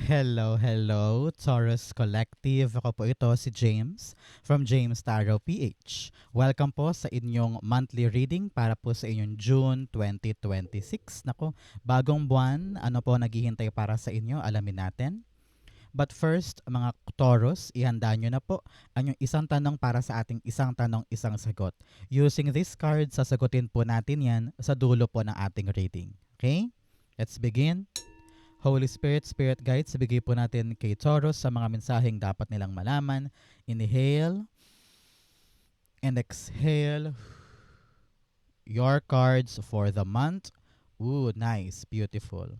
Hello, hello, Taurus Collective. Ako po ito, si James from James Tarot PH. Welcome po sa inyong monthly reading para po sa inyong June 2026. Nako, bagong buwan, ano po naghihintay para sa inyo, alamin natin. But first, mga Taurus, ihanda nyo na po ang yung isang tanong para sa ating isang tanong, isang sagot. Using this card, sasagutin po natin yan sa dulo po ng ating reading. Okay? Let's begin. Holy Spirit, Spirit Guides, ibigay po natin kay Taurus sa mga mensaheng dapat nilang malaman. Inhale and exhale your cards for the month. Ooh, nice, beautiful.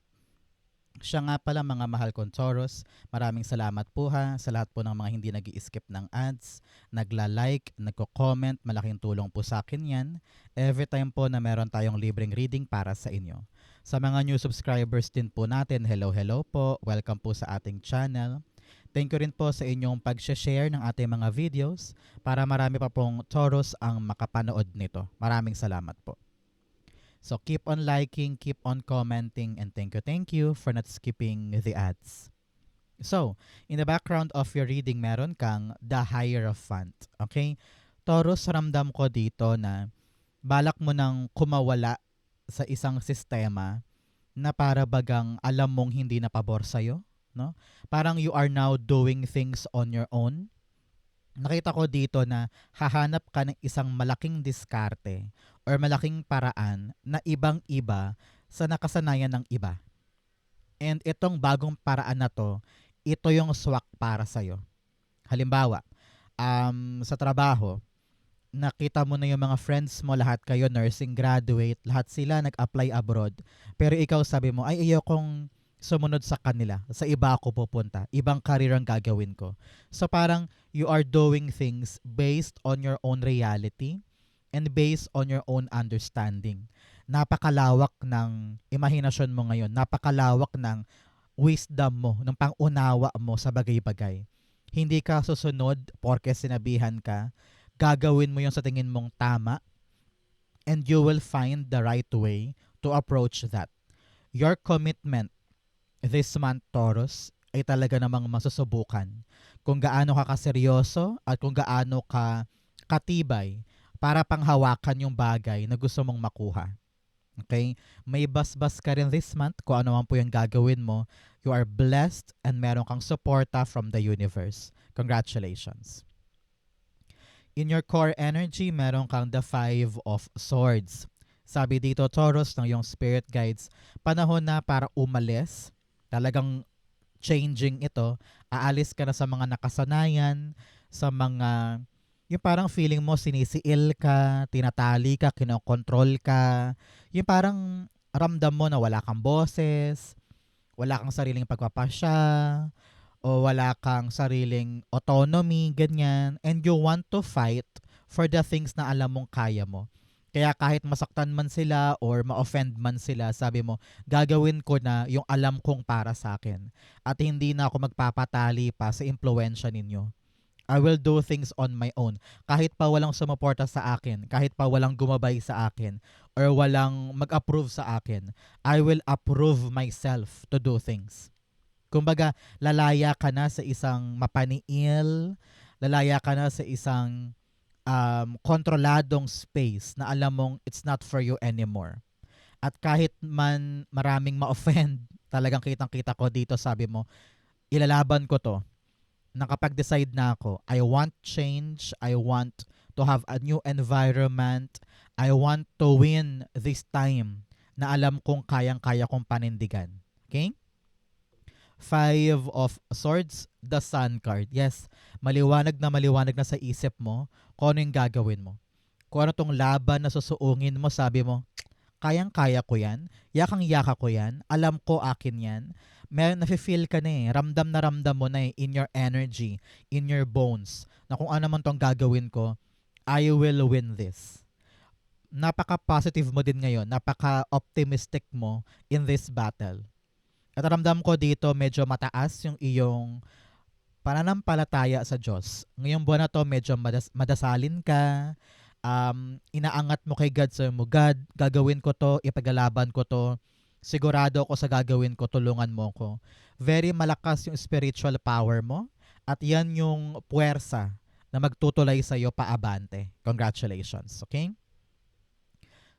Siya nga pala mga mahal kong Taurus, maraming salamat po ha sa lahat po ng mga hindi nag-i-skip ng ads, nagla-like, nagko-comment, malaking tulong po sa akin yan. Every time po na meron tayong libreng reading para sa inyo. Sa mga new subscribers din po natin, hello po, welcome po sa ating channel. Thank you rin po sa inyong pag-share ng ating mga videos para marami pa pong Taurus ang makapanood nito. Maraming salamat po. So keep on liking, keep on commenting, and thank you for not skipping the ads. So, in the background of your reading, meron kang the Hierophant. Okay? Taurus, ramdam ko dito na balak mo nang kumawala sa isang sistema na para bagang alam mong hindi na pabor sa'yo. No? Parang you are now doing things on your own. Nakita ko dito na hahanap ka ng isang malaking diskarte or malaking paraan na ibang-iba sa nakasanayan ng iba. And itong bagong paraan na to, ito yung swak para sa'yo. Halimbawa, sa trabaho, nakita mo na yung mga friends mo, lahat kayo nursing graduate, lahat sila nag-apply abroad. Pero ikaw sabi mo, ay ayokong sumunod sa kanila. Sa iba ako pupunta. Ibang career ang gagawin ko. So parang you are doing things based on your own reality and based on your own understanding. Napakalawak ng imahinasyon mo ngayon. Napakalawak ng wisdom mo, ng pangunawa mo sa bagay-bagay. Hindi ka susunod porke sinabihan ka. Gagawin mo yung sa tingin mong tama and you will find the right way to approach that. Your commitment this month, Taurus, ay talaga namang masusubukan kung gaano ka kaseryoso at kung gaano ka katibay para panghawakan yung bagay na gusto mong makuha. Okay? May basbas ka rin this month kung ano man po yung gagawin mo. You are blessed and meron kang suporta from the universe. Congratulations. In your core energy, meron kang the Five of Swords. Sabi dito, Taurus, ng yung spirit guides, panahon na para umalis. Talagang changing ito. Aalis ka na sa mga nakasanayan, sa mga, yung parang feeling mo sinisiil ka, tinatali ka, kinokontrol ka. Yung parang ramdam mo na wala kang boses, wala kang sariling pagpapasya, o wala kang sariling autonomy, ganyan. And you want to fight for the things na alam mong kaya mo. Kaya kahit masaktan man sila or ma-offend man sila, sabi mo, gagawin ko na yung alam kong para sa akin. At hindi na ako magpapatali pa sa impluensya ninyo. I will do things on my own. Kahit pa walang sumuporta sa akin, kahit pa walang gumabay sa akin, or walang mag-approve sa akin, I will approve myself to do things. Kumbaga, lalaya ka na sa isang mapaniil, lalaya ka na sa isang kontroladong space na alam mong it's not for you anymore. At kahit man maraming ma-offend, talagang kitang-kita ko dito, sabi mo, ilalaban ko to. Nakapag-decide na ako. I want change. I want to have a new environment. I want to win this time na alam kong kayang-kaya kong panindigan. Okay? Five of Swords, the Sun card. Yes, maliwanag na sa isip mo kung ano yung gagawin mo. Kung ano tong laban na susuungin mo, sabi mo, kayang-kaya ko yan, yakang-yaka ko yan, alam ko akin yan. May nafe-feel ka na eh, ramdam na ramdam mo na eh, in your energy, in your bones, na kung ano man tong gagawin ko, I will win this. Napaka-positive mo din ngayon, napaka-optimistic mo in this battle. At ramdam ko dito medyo mataas yung iyong pananampalataya sa Diyos. Ngayong buwan na to medyo madasalin ka, inaangat mo kay God, sabi mo, God, gagawin ko to, ipaglalaban ko to, Sigurado ako sa gagawin ko, tulungan mo ko. Very malakas yung spiritual power mo at yan yung puwersa na magtutulay sa iyo paabante. Congratulations, okay?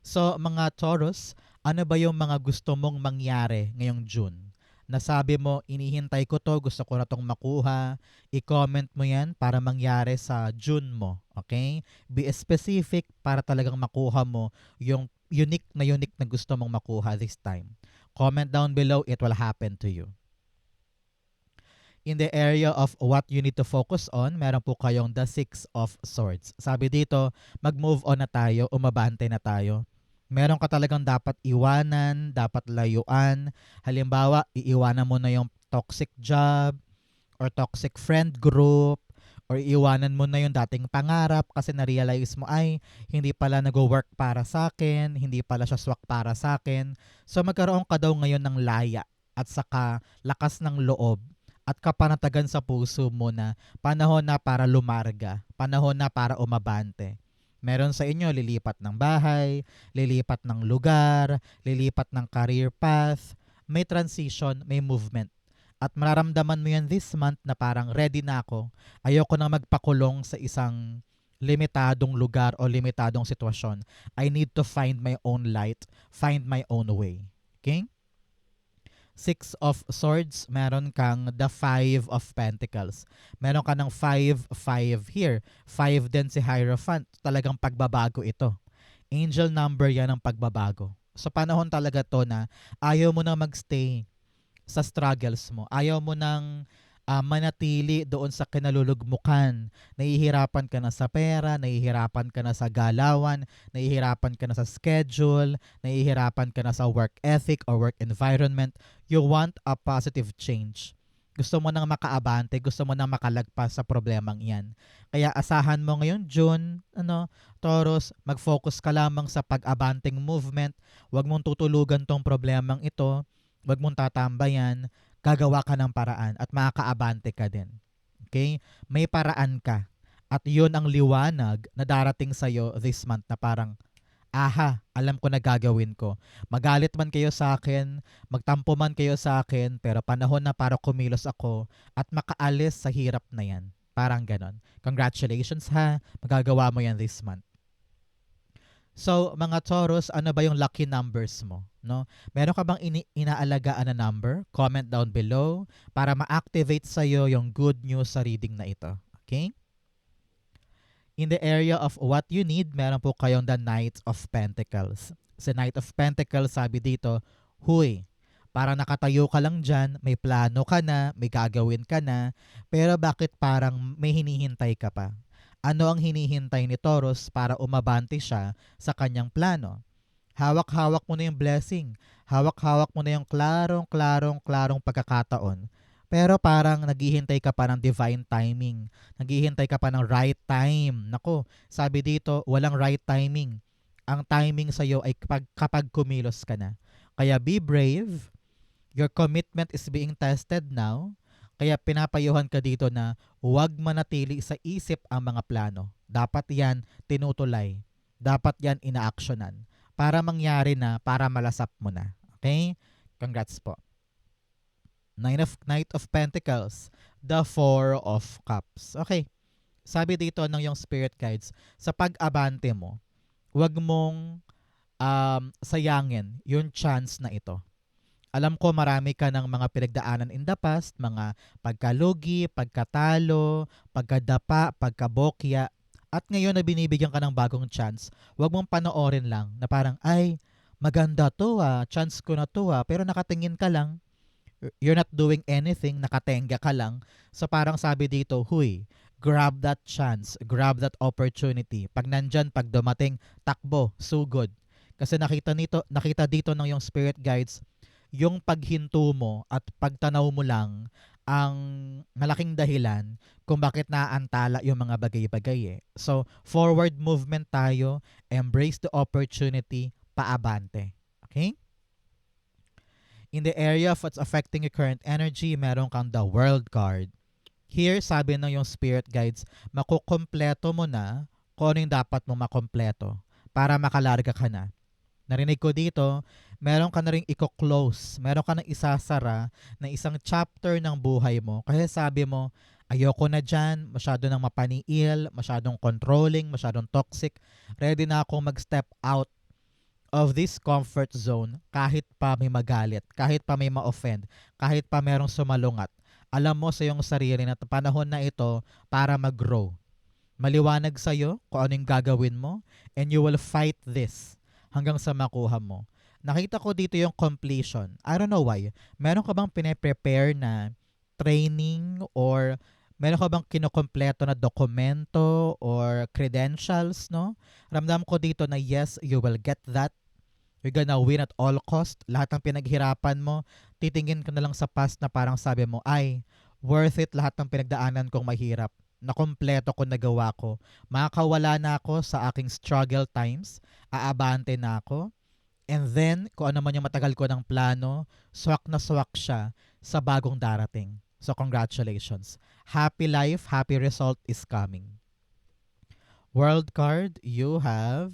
So, mga Taurus, ano ba yung mga gusto mong mangyari ngayong June? Nasabi mo, inihintay ko to, gusto ko na tong makuha. I-comment mo yan para mangyari sa June mo. Okay? Be specific para talagang makuha mo yung unique na gusto mong makuha this time. Comment down below, it will happen to you. In the area of what you need to focus on, meron po kayong the Six of Swords. Sabi dito, mag-move on na tayo, umabante na tayo. Meron ka talagang dapat iwanan, dapat layuan. Halimbawa, iiwanan mo na yung toxic job or toxic friend group or iiwanan mo na yung dating pangarap kasi na-realize mo ay hindi pala nag-work para sa akin, hindi pala siya swak para sa akin. So magkaroon ka daw ngayon ng laya at saka lakas ng loob at kapanatagan sa puso mo na panahon na para lumarga, panahon na para umabante. Meron sa inyo lilipat ng bahay, lilipat ng lugar, lilipat ng career path, may transition, may movement. At mararamdaman mo yan this month na parang ready na ako. Ayoko nang magpakulong sa isang limitadong lugar o limitadong sitwasyon. I need to find my own light, find my own way. Okay? Six of Swords, meron kang the Five of Pentacles. Meron ka ng 5-5 here. 5 din si Hierophant. Talagang pagbabago ito. Angel number yan ng pagbabago. So panahon talaga to na ayaw mo na magstay sa struggles mo. Ayaw mo nang manatili doon sa kinalulugmukan. Nahihirapan ka na sa pera, nahihirapan ka na sa galawan, nahihirapan ka na sa schedule, nahihirapan ka na sa work ethic or work environment. You want a positive change. Gusto mo nang makaabante, gusto mo nang makalagpas sa problemang iyan. Kaya asahan mo ngayon, June, Taurus, mag-focus ka lamang sa pag-abanting movement. Huwag mong tutulugan tong problemang ito. Huwag mong tatambayan. Gagawa ka ng paraan at makakaabante ka din. Okay? May paraan ka. At yun ang liwanag na darating sa'yo this month na parang, aha, alam ko na gagawin ko. Magalit man kayo sa akin, magtampo man kayo sa akin, pero panahon na para kumilos ako at makaalis sa hirap na yan. Parang ganon. Congratulations ha, magagawa mo yan this month. So, mga Taurus, ano ba yung lucky numbers mo? No? Meron ka bang inaalagaan na number? Comment down below para ma-activate sa'yo yung good news sa reading na ito. Okay? In the area of what you need, meron po kayong the Knight of Pentacles. Sa Knight of Pentacles, sabi dito, huy, parang nakatayo ka lang dyan, may plano ka na, may gagawin ka na, pero bakit parang may hinihintay ka pa? Ano ang hinihintay ni Taurus para umabante siya sa kanyang plano? Hawak-hawak mo na yung blessing. Hawak-hawak mo na yung klarong pagkakataon. Pero parang naghihintay ka pa ng divine timing. Naghihintay ka pa ng right time. Nako, sabi dito, walang right timing. Ang timing sa'yo ay kapag kumilos ka na. Kaya be brave. Your commitment is being tested now. Kaya pinapayuhan ka dito na huwag manatili sa isip ang mga plano. Dapat yan tinutulay. Dapat yan inaaksyonan. Para mangyari na, para malasap mo na. Okay? Congrats po. Knight of Pentacles. The Four of Cups. Okay. Sabi dito ng yung spirit guides, sa pag-abante mo, huwag mong sayangin yung chance na ito. Alam ko marami ka ng mga pinagdaanan in the past, mga pagkalugi, pagkatalo, pagkadapa, pagkabokya, at ngayon na binibigyan ka ng bagong chance, huwag mong panoorin lang na parang, ay, maganda to chance ko na to pero nakatingin ka lang, you're not doing anything, nakatenga ka lang. So parang sabi dito, huy, grab that chance, grab that opportunity. Pag nandyan, pag dumating, takbo, sugod. Kasi nakita dito ng yung spirit guides, yung paghinto mo at pagtanaw mo lang ang malaking dahilan kung bakit naaantala yung mga bagay-bagay. So, forward movement tayo, embrace the opportunity, paabante. Okay? In the area of what's affecting your current energy, meron kang the World card. Here, sabi ng yung spirit guides, makukompleto mo na kung ano yung dapat mo makompleto para makalarga ka na. Narinig ko dito, meron ka na ring i-close, meron ka nang isasara na isang chapter ng buhay mo. Kasi sabi mo, ayoko na dyan, masyado nang mapaniil, masyadong controlling, masyadong toxic. Ready na akong mag-step out of this comfort zone kahit pa may magalit, kahit pa may ma-offend, kahit pa merong sumalungat. Alam mo sa iyong sarili na panahon na ito para mag-grow. Maliwanag sa iyo kung ano yung gagawin mo and you will fight this hanggang sa makuha mo. Nakita ko dito yung completion. I don't know why. Meron ka bang pine-prepare na training or meron ka bang kinukompleto na dokumento or credentials, no? Ramdam ko dito na yes, you will get that. You're gonna win at all cost. Lahat ng pinaghirapan mo, titingin ka na lang sa past na parang sabi mo, ay, worth it lahat ng pinagdaanan kong mahirap. Nakompleto ko, nagawa ko. Makakawala na ako sa aking struggle times. Aabante na ako. And then, kung ano man yung matagal ko ng plano, swak na swak siya sa bagong darating. So, congratulations. Happy life, happy result is coming. World card, you have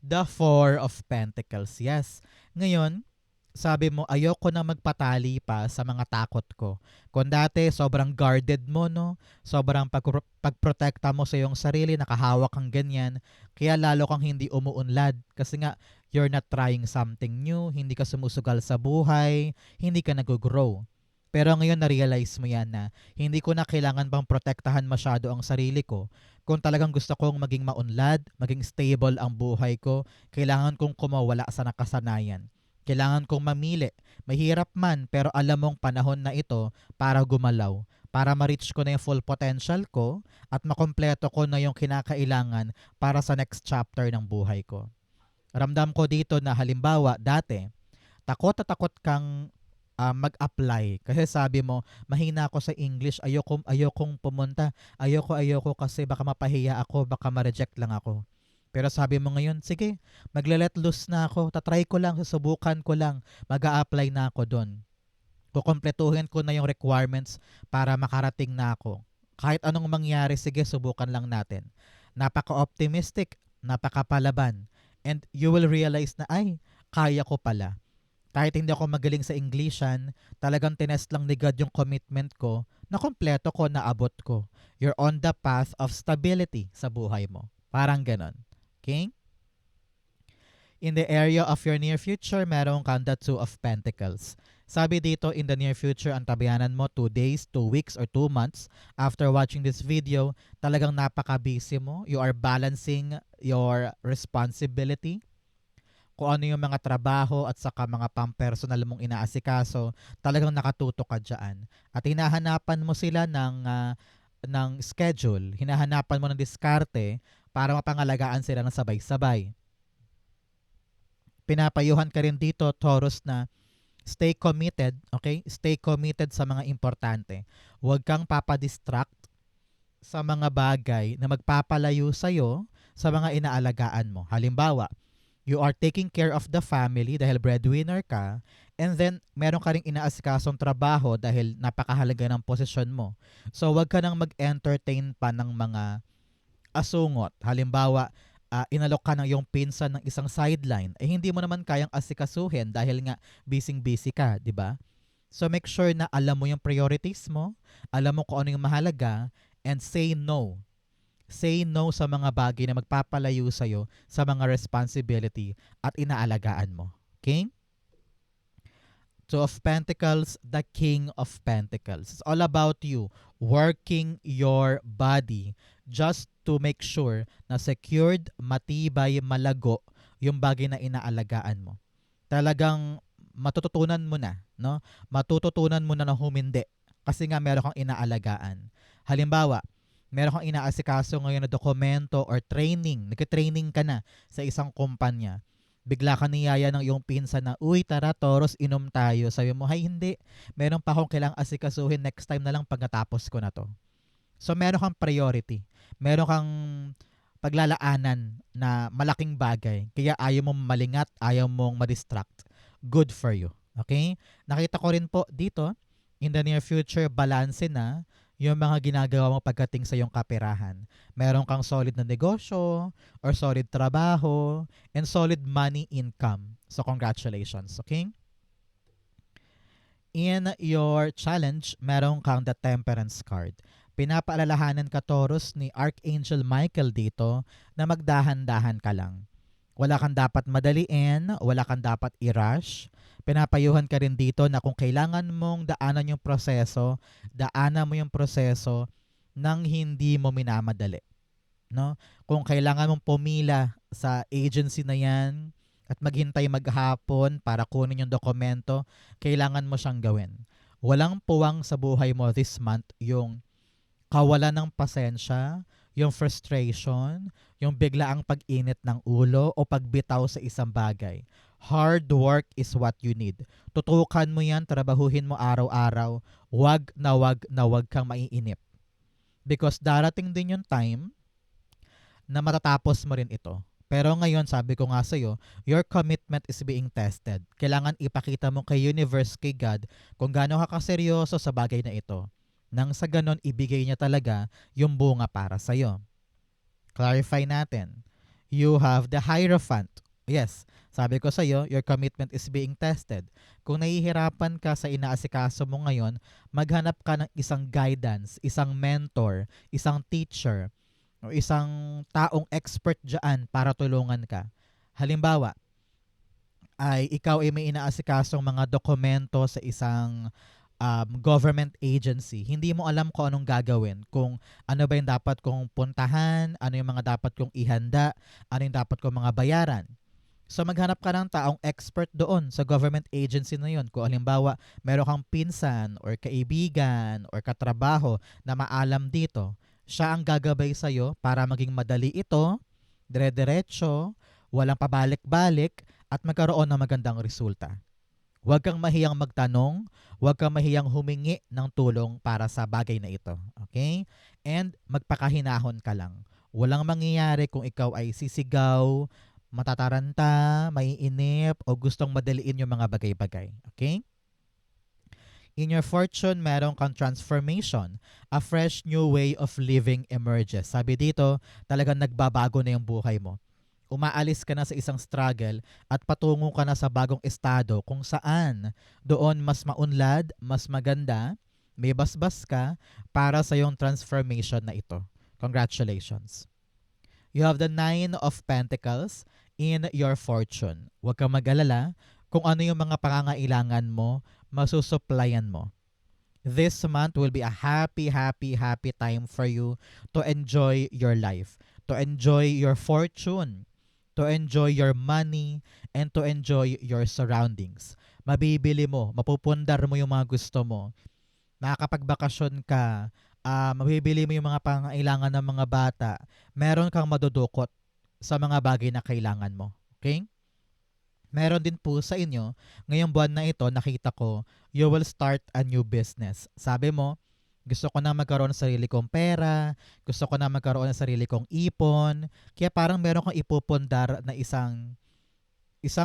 the Four of Pentacles. Yes. Ngayon, sabi mo, ayoko na magpatali pa sa mga takot ko. Kung dati, sobrang guarded mo, no? Sobrang pagprotekta mo sa iyong sarili, nakahawak kang ganyan, kaya lalo kang hindi umuunlad. Kasi nga, you're not trying something new, hindi ka sumusugal sa buhay, hindi ka nag-grow. Pero ngayon, na-realize mo yan na hindi ko na kailangan bang protektahan masyado ang sarili ko. Kung talagang gusto kong maging maunlad, maging stable ang buhay ko, kailangan kong kumawala sa nakasanayan. Kailangan kong mamili. Mahirap man, pero alam mong panahon na ito para gumalaw. Para ma-reach ko na yung full potential ko at makompleto ko na yung kinakailangan para sa next chapter ng buhay ko. Ramdam ko dito na halimbawa, dati, takot at takot kang mag-apply. Kasi sabi mo, mahina ako sa English, ayokong pumunta, ayoko kasi baka mapahiya ako, baka ma-reject lang ako. Pero sabi mo ngayon, sige, magle-let loose na ako, tatry ko lang, susubukan ko lang, mag-a-apply na ako doon. Kukompletuhin ko na yung requirements para makarating na ako. Kahit anong mangyari, sige, subukan lang natin. Napaka-optimistic, napaka-palaban, and you will realize na, ay, kaya ko pala. Kahit hindi ako magaling sa Englishan, talagang tinest lang ni God yung commitment ko, na kompleto ko, naabot ko. You're on the path of stability sa buhay mo. Parang ganon. Okay? In the area of your near future, meron kang the Two of Pentacles. Sabi dito, in the near future, ang tabayanan mo 2 days, 2 weeks, or 2 months after watching this video, talagang napaka-busy mo. You are balancing your responsibility, kung ano yung mga trabaho at saka mga pampersonal mong inaasikaso, talagang nakatutok ka dyan. At hinahanapan mo sila ng schedule, hinahanapan mo ng diskarte para mapangalagaan sila ng sabay-sabay. Pinapayuhan ka rin dito, Taurus, na stay committed, okay? Stay committed sa mga importante. Huwag kang papadistract sa mga bagay na magpapalayo sa'yo sa mga inaalagaan mo. Halimbawa, you are taking care of the family dahil breadwinner ka, and then meron ka ring inaasikasong trabaho dahil napakahalaga ng posisyon mo. So wag ka nang mag-entertain pa ng mga asungot. Halimbawa, inalok ka ng iyong pinsan ng isang sideline, hindi mo naman kayang asikasuhin dahil nga busy ka, di ba? So make sure na alam mo yung priorities mo, alam mo kung ano yung mahalaga, and say no. Say no sa mga bagay na magpapalayo sa'yo sa mga responsibility at inaalagaan mo. Okay? Two of Pentacles, the King of Pentacles. It's all about you working your body just to make sure na secured, matibay, malago yung bagay na inaalagaan mo. Talagang matututunan mo na, no? Matututunan mo na humindi kasi nga meron kang inaalagaan. Halimbawa, meron kang inaasikaso ngayon na dokumento or training, nagka-training ka na sa isang kumpanya. Bigla ka niyaya ng iyong pinsan na, uy, tara, Taurus, inom tayo. Sabi mo, hay, hindi. Meron pa akong kailangang asikasuhin, next time na lang pag natapos ko na to. So, meron kang priority. Meron kang paglalaanan na malaking bagay. Kaya ayaw mong malingat, ayaw mong madistract. Good for you. Okay? Nakita ko rin po dito, in the near future, balanse na yung mga ginagawa mo pagdating sa iyong kaperahan. Meron kang solid na negosyo or solid trabaho and solid money income. So congratulations, okay? In your challenge, meron kang the Temperance card. Pinapaalalahanan ka, Taurus, ni Archangel Michael dito na magdahan-dahan ka lang. Wala kang dapat madaliin, wala kang dapat i-rush. Pinapayuhan ka rin dito na kung kailangan mong daanan yung proseso, daanan mo yung proseso nang hindi mo minamadali. No? Kung kailangan mong pumila sa agency na yan at maghintay maghapon para kunin yung dokumento, kailangan mo siyang gawin. Walang puwang sa buhay mo this month yung kawalan ng pasensya, yung frustration, yung biglaang pag-init ng ulo o pagbitaw sa isang bagay. Hard work is what you need. Tutukan mo yan, trabahuhin mo araw-araw. Wag na wag na wag kang maiinip. Because darating din yung time na matatapos mo rin ito. Pero ngayon, sabi ko nga sa'yo, your commitment is being tested. Kailangan ipakita mo kay universe, kay God, kung gaano ka kaseryoso sa bagay na ito. Nang sa ganon, ibigay niya talaga yung bunga para sa'yo. Clarify natin. You have the Hierophant. Yes, sabi ko sa'yo, your commitment is being tested. Kung nahihirapan ka sa inaasikaso mo ngayon, maghanap ka ng isang guidance, isang mentor, isang teacher, o isang taong expert dyan para tulungan ka. Halimbawa, ay ikaw ay may inaasikasong mga dokumento sa isang government agency. Hindi mo alam kung anong gagawin, kung ano ba yung dapat kong puntahan, ano yung mga dapat kong ihanda, ano yung dapat kong mga bayaran. So maghanap ka ng taong expert doon sa government agency na yun. Kung halimbawa, meron kang pinsan or kaibigan or katrabaho na maalam dito, siya ang gagabay sa'yo para maging madali ito, dire-diretso, walang pabalik-balik, at magkaroon ng magandang resulta. Huwag kang mahiyang magtanong, huwag kang mahiyang humingi ng tulong para sa bagay na ito. Okay? And magpakahinahon ka lang. Walang mangyayari kung ikaw ay sisigaw, matataranta, maiinip, o gustong madaliin yung mga bagay-bagay. Okay? In your fortune, meron kang transformation. A fresh new way of living emerges. Sabi dito, talagang nagbabago na yung buhay mo. Umaalis ka na sa isang struggle at patungo ka na sa bagong estado kung saan doon mas maunlad, mas maganda, may basbas ka para sa yung transformation na ito. Congratulations. You have the Nine of Pentacles in your fortune. Huwag kang mag-alala kung ano yung mga pangangailangan mo, masusupplyan mo. This month will be a happy, happy, happy time for you to enjoy your life, to enjoy your fortune, to enjoy your money, and to enjoy your surroundings. Mabibili mo, mapupundar mo yung mga gusto mo. Nakakapagbakasyon ka, mabibili mo yung mga pangailangan ng mga bata. Meron kang madudukot sa mga bagay na kailangan mo. Okay? Meron din po sa inyo, ngayong buwan na ito, nakita ko, you will start a new business. Sabi mo, gusto ko na magkaroon ng sarili kong pera, gusto ko na magkaroon ng sarili kong ipon, kaya parang meron kang ipupundar na isang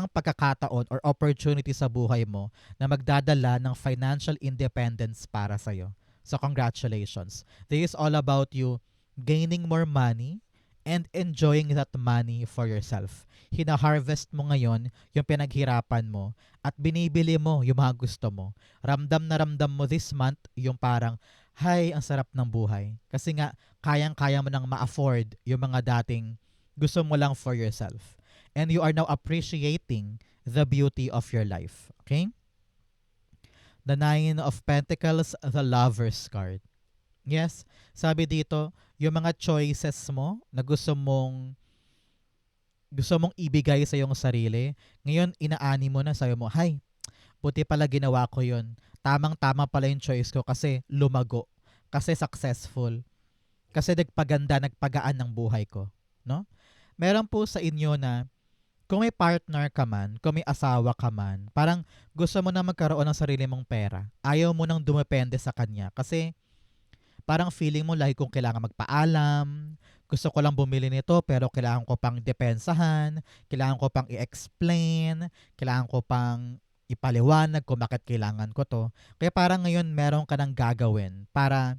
pagkakataon or opportunity sa buhay mo na magdadala ng financial independence para sa'yo. So congratulations. This is all about you gaining more money and enjoying that money for yourself. Hina-harvest mo ngayon yung pinaghirapan mo at binibili mo yung mga gusto mo. Ramdam na ramdam mo this month yung parang, hay, ang sarap ng buhay. Kasi nga, kayang-kaya mo nang ma-afford yung mga dating gusto mo lang for yourself. And you are now appreciating the beauty of your life. Okay? The Nine of Pentacles, the Lover's card. Yes, sabi dito, yung mga choices mo na gusto mong ibigay sa iyong sarili, ngayon inaani mo na, sabi mo, hay, buti pala ginawa ko yun. Tamang-tama pala yung choice ko kasi lumago, kasi successful, kasi nagpaganda, nagpagaan ng buhay ko. No? Meron po sa inyo na kung may partner ka man, kung may asawa ka man, parang gusto mo na magkaroon ng sarili mong pera. Ayaw mo nang dumepende sa kanya kasi parang feeling mo lagi kong kailangan magpaalam, gusto ko lang bumili nito pero kailangan ko pang depensahan, kailangan ko pang i-explain, kailangan ko pang ipaliwanag kung bakit kailangan ko to. Kaya parang ngayon meron ka nang gagawin para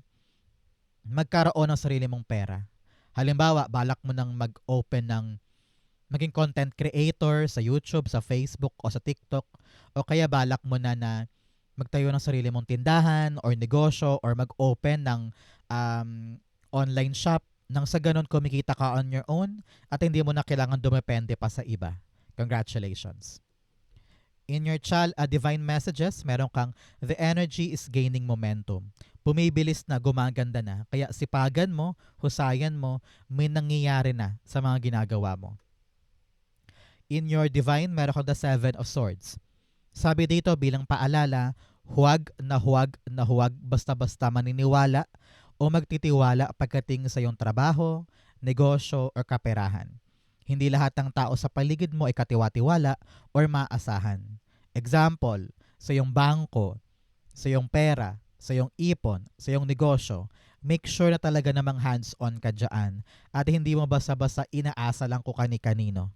magkaroon ng sarili mong pera. Halimbawa, balak mo nang mag-open ng maging content creator sa YouTube, sa Facebook o sa TikTok, o kaya balak mo na magtayo ng sarili mong tindahan or negosyo or mag-open ng um, online shop nang sa ganun kumikita ka on your own at hindi mo na kailangan dumepende pa sa iba. Congratulations. In your divine messages, meron kang the energy is gaining momentum. Bumibilis na, gumaganda na. Kaya sipagan mo, husayan mo, may nangyayari na sa mga ginagawa mo. In your divine, meron kang the Seven of Swords. Sabi dito bilang paalala, huwag basta-basta maniniwala o magtitiwala pagdating sa iyong trabaho, negosyo, o kaperahan. Hindi lahat ng tao sa paligid mo ay katiwa-tiwala or maasahan. Example, sa iyong bangko, sa iyong pera, sa iyong ipon, sa iyong negosyo, make sure na talaga namang hands-on ka dyan at hindi mo basta-basta inaasa lang kung kani-kanino.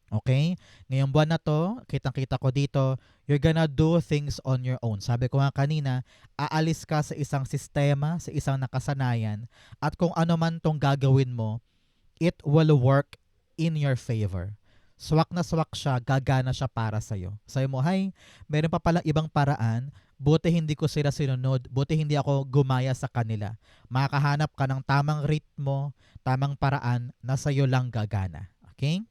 Okay? Ngayong buwan na to, kitang-kita ko dito, you're gonna do things on your own. Sabi ko nga kanina, aalis ka sa isang sistema, sa isang nakasanayan, at kung ano man tong gagawin mo, it will work in your favor. Swak na swak siya, gagana siya para sa'yo. Sabi mo, hay, meron pa palang ibang paraan, buti hindi ko sila sinunod, buti hindi ako gumaya sa kanila. Makakahanap ka ng tamang ritmo, tamang paraan na sa'yo lang gagana. Okay?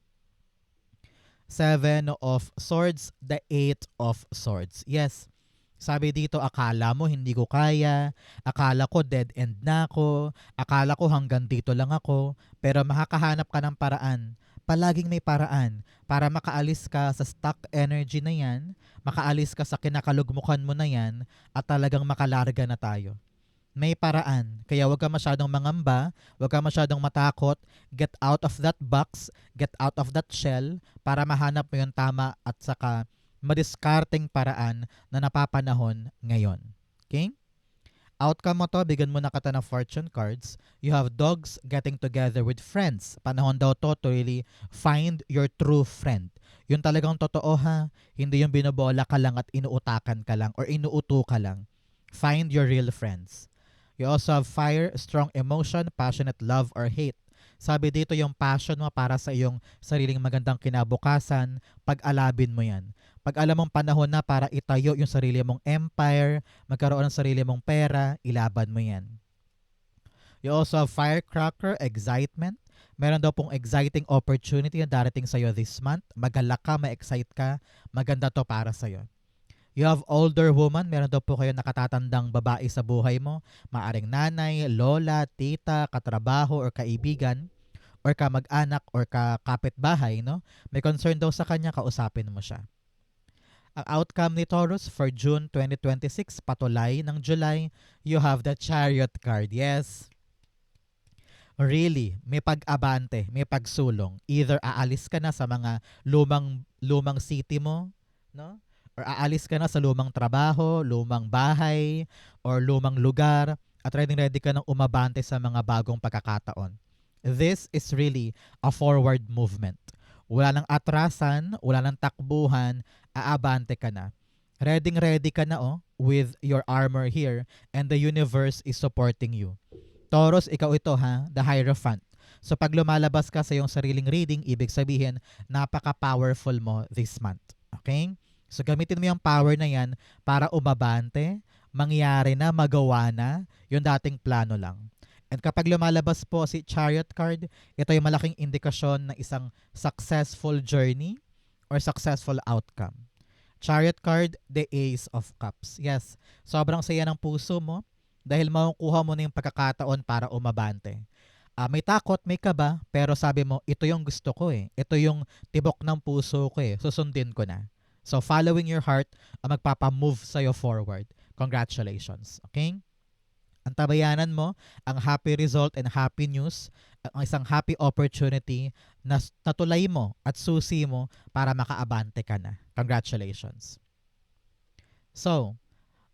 Seven of Swords, the Eight of Swords. Yes, sabi dito, akala mo hindi ko kaya, akala ko dead end na ako, akala ko hanggang dito lang ako, pero makakahanap ka ng paraan. Palaging may paraan para makaalis ka sa stuck energy na yan, makaalis ka sa kinakalugmukan mo na yan, at talagang makalarga na tayo. May paraan. Kaya huwag ka masyadong mangamba, huwag ka masyadong matakot. Get out of that box, get out of that shell para mahanap mo yung tama at saka madiskarteng paraan na napapanahon ngayon. Okay? Outcome mo to, bigyan mo na kita ng fortune cards. You have dogs getting together with friends. Panahon daw to really find your true friend. Yung talagang totoo ha, hindi yung binobola ka lang at inuutakan ka lang or inuuto ka lang. Find your real friends. You also have fire, strong emotion, passionate love or hate. Sabi dito yung passion mo para sa iyong sariling magandang kinabukasan, pag-alabin mo yan. Pag alam mong panahon na para itayo yung sarili mong empire, magkaroon ng sarili mong pera, ilaban mo yan. You also have firecracker, excitement. Meron daw pong exciting opportunity na darating sa'yo this month. Magalak ka, ma-excite ka, maganda to para sa'yo. You have older woman, meron daw po kayo nakatatandang babae sa buhay mo, maaring nanay, lola, tita, katrabaho or kaibigan or kamag-anak or kapitbahay, no? May concern daw sa kanya, kausapin mo siya. Ang outcome ni Taurus for June 2026, patulay ng July, you have the Chariot card. Yes. Really, may pag-abante, may pagsulong. Either aalis ka na sa mga lumang city mo, no? Or aalis ka na sa lumang trabaho, lumang bahay, or lumang lugar, at ready ka nang umabante sa mga bagong pagkakataon. This is really a forward movement. Wala nang atrasan, wala nang takbuhan, aabante ka na. Ready ka na with your armor here, and the universe is supporting you. Taurus, ikaw ito ha, the Hierophant. So pag lumalabas ka sa iyong sariling reading, ibig sabihin, napaka-powerful mo this month. Okay? So gamitin mo yung power na yan para umabante, mangyari na, magawa na, yung dating plano lang. And kapag lumalabas po si Chariot card, ito yung malaking indikasyon ng isang successful journey or successful outcome. Chariot card, the Ace of Cups. Yes, sobrang saya ng puso mo dahil makukuha mo na yung pagkakataon para umabante. May takot, may kaba, pero sabi mo, ito yung gusto ko eh. Ito yung tibok ng puso ko eh. Susundin ko na. So, following your heart, magpapamove sa'yo forward. Congratulations. Okay? Ang tabayanan mo, ang happy result and happy news, ang isang happy opportunity na natulay mo at susi mo para makaabante ka na. Congratulations. So,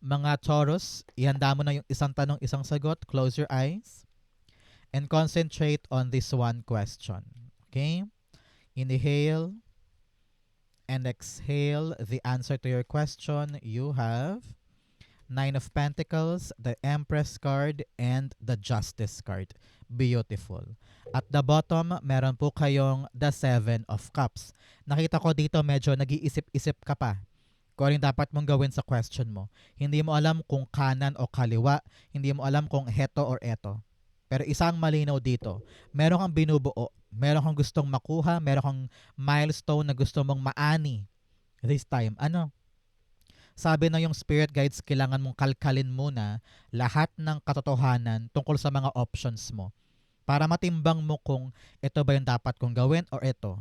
mga Taurus, ihanda mo na yung isang tanong, isang sagot. Close your eyes and concentrate on this one question. Okay? Inhale and exhale the answer to your question. You have Nine of Pentacles, the Empress card, and the Justice card. Beautiful. At the bottom, meron po kayong the Seven of Cups. Nakita ko dito medyo nag-iisip-isip ka pa kung ano yung dapat mong gawin sa question mo. Hindi mo alam kung kanan o kaliwa. Hindi mo alam kung heto or eto. Pero isang malinaw dito, meron kang binubuo, meron kang gustong makuha, meron kang milestone na gusto mong maani this time. Ano? Sabi na yung spirit guides, kailangan mong kalkalin muna lahat ng katotohanan tungkol sa mga options mo para matimbang mo kung ito ba yung dapat kong gawin or ito.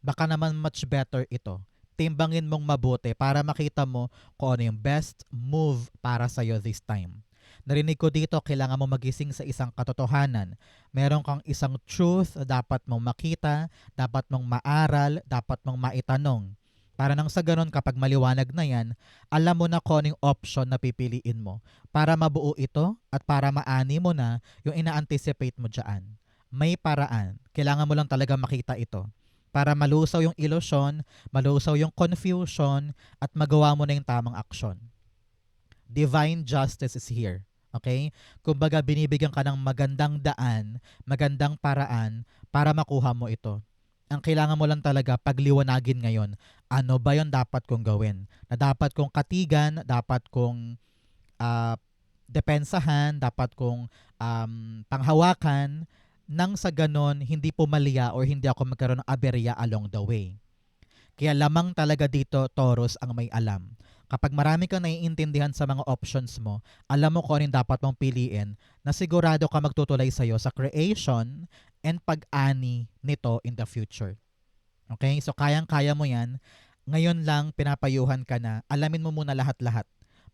Baka naman much better ito. Timbangin mong mabuti para makita mo kung ano yung best move para sa'yo this time. Narinig ko dito, kailangan mo magising sa isang katotohanan. Meron kang isang truth na dapat mong makita, dapat mong maaral, dapat mong maitanong. Para nang sa ganun, kapag maliwanag na yan, alam mo na kung anong option na pipiliin mo para mabuo ito at para maani mo na yung ina-anticipate mo dyan. May paraan. Kailangan mo lang talaga makita ito para malusaw yung ilusyon, malusaw yung confusion, at magawa mo na yung tamang aksyon. Divine justice is here. Okay? Kumbaga, binibigyan ka ng magandang daan, magandang paraan para makuha mo ito. Ang kailangan mo lang talaga pagliwanagin ngayon, ano ba yung dapat kong gawin? Na dapat kong katigan, dapat kong depensahan, dapat kong panghawakan, nang sa ganon, hindi pumalya or hindi ako magkaroon ng aberya along the way. Kaya lamang talaga dito, Taurus, ang may alam. Kapag marami kang naiintindihan sa mga options mo, alam mo kung anong dapat mong piliin, na sigurado ka magtutulay sa'yo sa creation and pag-ani nito in the future. Okay? So, kayang-kaya mo yan. Ngayon lang, pinapayuhan ka na, alamin mo muna lahat-lahat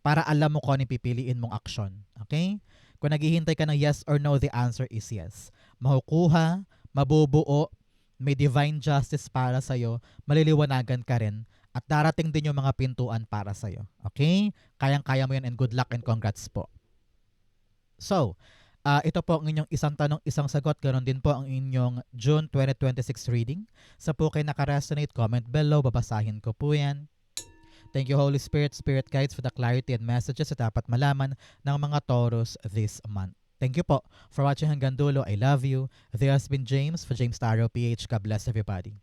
para alam mo kung anong pipiliin mong aksyon. Okay? Kung naghihintay ka ng yes or no, the answer is yes. Makukuha, mabubuo, may divine justice para sa'yo, maliliwanagan ka rin, at darating din yung mga pintuan para sa'yo. Okay? Kayang-kaya mo yan, and good luck and congrats po. So, ito po ang inyong isang tanong, isang sagot. Ganon din po ang inyong June 2026 reading. Sa po kayo nakaresonate, comment below. Babasahin ko po yan. Thank you, Holy Spirit, Spirit Guides, for the clarity and messages na dapat malaman ng mga Taurus this month. Thank you po for watching hanggang dulo. I love you. This has been James for James Tarot PH. God bless everybody.